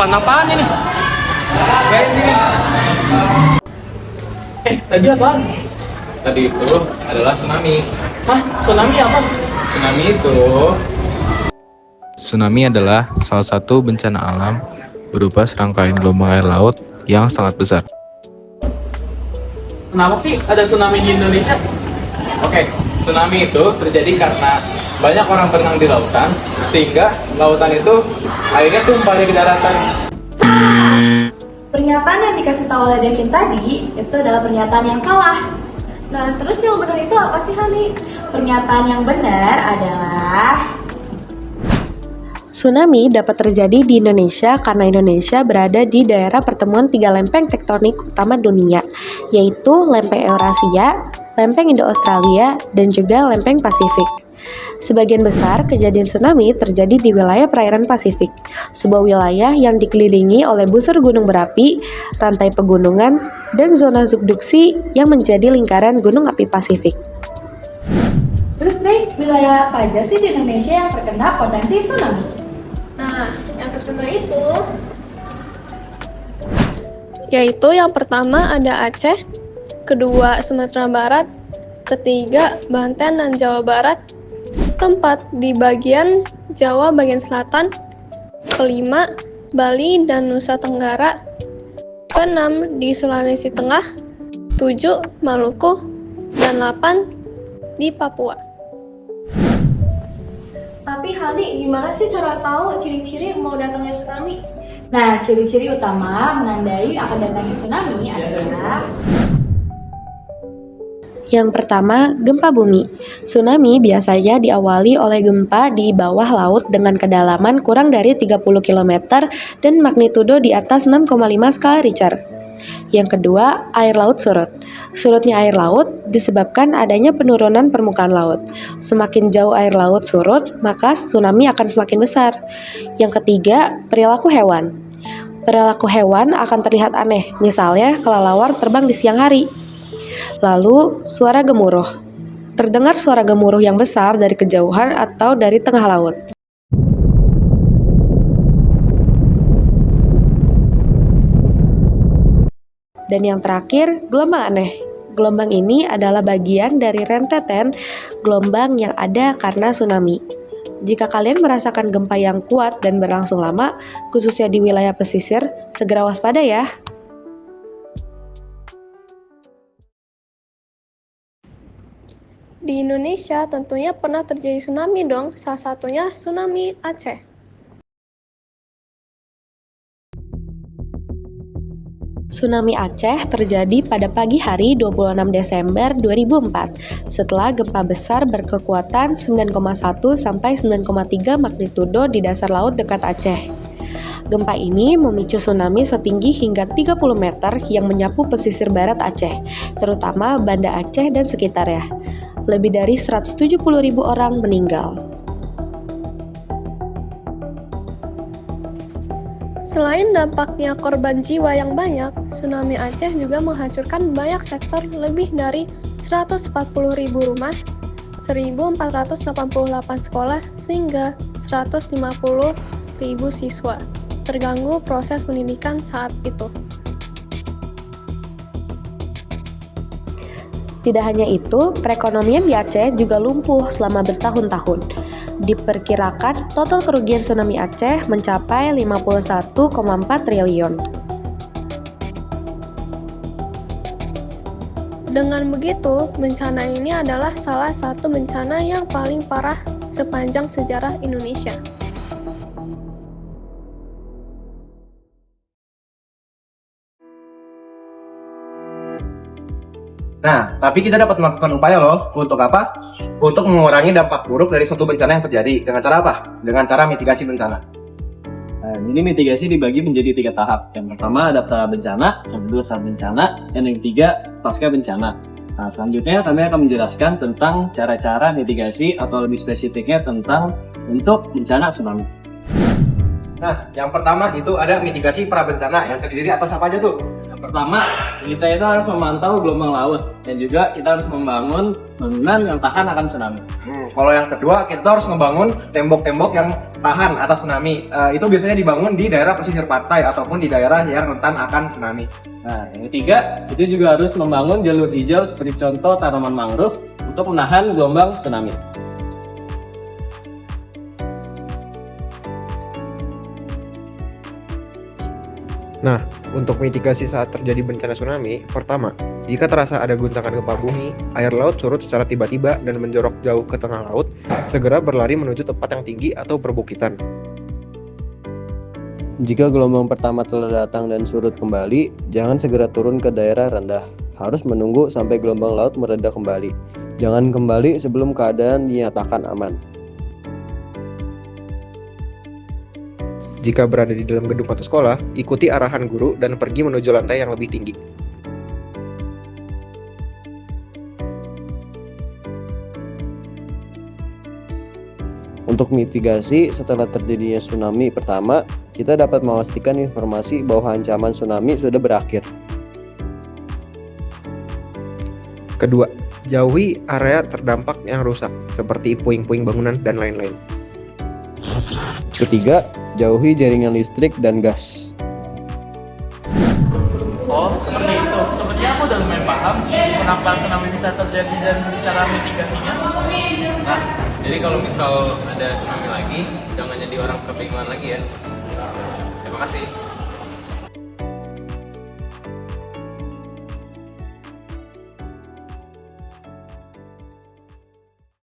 Depan apaan ini? Kayak sini. Tadi apaan? Tadi itu adalah tsunami. Hah? Tsunami apa? Tsunami adalah salah satu bencana alam berupa serangkaian gelombang air laut yang sangat besar. Kenapa sih ada tsunami di Indonesia? Oke, tsunami itu terjadi karena banyak orang berenang di lautan, sehingga lautan itu airnya tumpah ke daratan. Pernyataan yang dikasih tahu oleh Devin tadi itu adalah pernyataan yang salah. Nah, terus yang benar itu apa sih, Hani? Pernyataan yang benar adalah Tsunami dapat terjadi di Indonesia karena Indonesia berada di daerah pertemuan tiga lempeng tektonik utama dunia, yaitu lempeng Eurasia, lempeng Indo-Australia, dan juga lempeng Pasifik. Sebagian besar kejadian tsunami terjadi di wilayah perairan Pasifik, sebuah wilayah yang dikelilingi oleh busur gunung berapi, rantai pegunungan, dan zona subduksi yang menjadi lingkaran gunung api Pasifik. terus deh, wilayah apa aja sih di Indonesia yang terkena potensi tsunami? Nah, yang terkena itu yaitu yang pertama ada Aceh, kedua Sumatera Barat, ketiga Banten dan Jawa Barat, keempat di bagian Jawa bagian selatan, kelima Bali dan Nusa Tenggara, keenam di Sulawesi Tengah, 7 Maluku, dan 8 di Papua. tapi Hani, gimana sih cara tahu ciri-ciri mau datangnya tsunami? Nah, ciri-ciri utama menandai akan datangnya tsunami adalah Yang pertama, gempa bumi. Tsunami biasanya diawali oleh gempa di bawah laut dengan kedalaman kurang dari 30 km dan magnitudo di atas 6,5 skala Richter. Yang kedua, air laut surut. Surutnya air laut disebabkan adanya penurunan permukaan laut. Semakin jauh air laut surut, maka tsunami akan semakin besar. Yang ketiga, perilaku hewan. Perilaku hewan akan terlihat aneh, misalnya kelelawar terbang di siang hari. Lalu, suara gemuruh. Terdengar suara gemuruh yang besar dari kejauhan atau dari tengah laut. Dan yang terakhir, gelombang aneh. Gelombang ini adalah bagian dari rentetan gelombang yang ada karena tsunami. Jika kalian merasakan gempa yang kuat dan berlangsung lama, khususnya di wilayah pesisir, segera waspada ya. Di Indonesia tentunya pernah terjadi tsunami dong, salah satunya tsunami Aceh. Tsunami Aceh terjadi pada pagi hari 26 Desember 2004 setelah gempa besar berkekuatan 9,1 sampai 9,3 magnitudo di dasar laut dekat Aceh. Gempa ini memicu tsunami setinggi hingga 30 meter yang menyapu pesisir barat Aceh, terutama Banda Aceh dan sekitarnya. Lebih dari 170.000 orang meninggal. Selain dampaknya korban jiwa yang banyak, tsunami Aceh juga menghancurkan banyak sektor, lebih dari 140.000 rumah, 1.488 sekolah, sehingga 150.000 siswa terganggu proses pendidikan saat itu. Tidak hanya itu, perekonomian di Aceh juga lumpuh selama bertahun-tahun. Diperkirakan total kerugian tsunami Aceh mencapai 51,4 triliun. Dengan begitu, bencana ini adalah salah satu bencana yang paling parah sepanjang sejarah Indonesia. Nah, tapi kita dapat melakukan upaya loh. Untuk apa? Untuk mengurangi dampak buruk dari suatu bencana yang terjadi. Dengan cara apa? Dengan cara mitigasi bencana. Nah, ini mitigasi dibagi menjadi 3 tahap. Yang pertama ada pra bencana, yang kedua saat bencana, dan yang ketiga pasca bencana. Nah, selanjutnya kami akan menjelaskan tentang cara-cara mitigasi atau lebih spesifiknya tentang untuk bencana tsunami. Nah, yang pertama itu ada mitigasi pra bencana yang terdiri atas apa aja tuh? Pertama, kita itu harus memantau gelombang laut dan juga kita harus membangun bangunan yang tahan akan tsunami. Kalau yang kedua, kita harus membangun tembok-tembok yang tahan atas tsunami. Itu biasanya dibangun di daerah pesisir pantai ataupun di daerah yang rentan akan tsunami. Nah, yang ketiga, itu juga harus membangun jalur hijau seperti contoh tanaman mangrove untuk menahan gelombang tsunami. Nah, untuk mitigasi saat terjadi bencana tsunami, pertama, jika terasa ada guncangan gempa bumi, air laut surut secara tiba-tiba dan menjorok jauh ke tengah laut, segera berlari menuju tempat yang tinggi atau perbukitan. Jika gelombang pertama telah datang dan surut kembali, jangan segera turun ke daerah rendah. Harus menunggu sampai gelombang laut mereda kembali. Jangan kembali sebelum keadaan dinyatakan aman. Jika berada di dalam gedung atau sekolah, ikuti arahan guru dan pergi menuju lantai yang lebih tinggi. Untuk mitigasi setelah terjadinya tsunami pertama, kita dapat memastikan informasi bahwa ancaman tsunami sudah berakhir. Kedua, jauhi area terdampak yang rusak, seperti puing-puing bangunan dan lain-lain. Ketiga, jauhi jaringan listrik dan gas. Oh, seperti itu. Sepertinya aku udah lumayan paham kenapa tsunami bisa terjadi dan cara mitigasinya. Nah, jadi kalau misal ada tsunami lagi, jangan jadi orang kebingungan lagi ya. Terima kasih.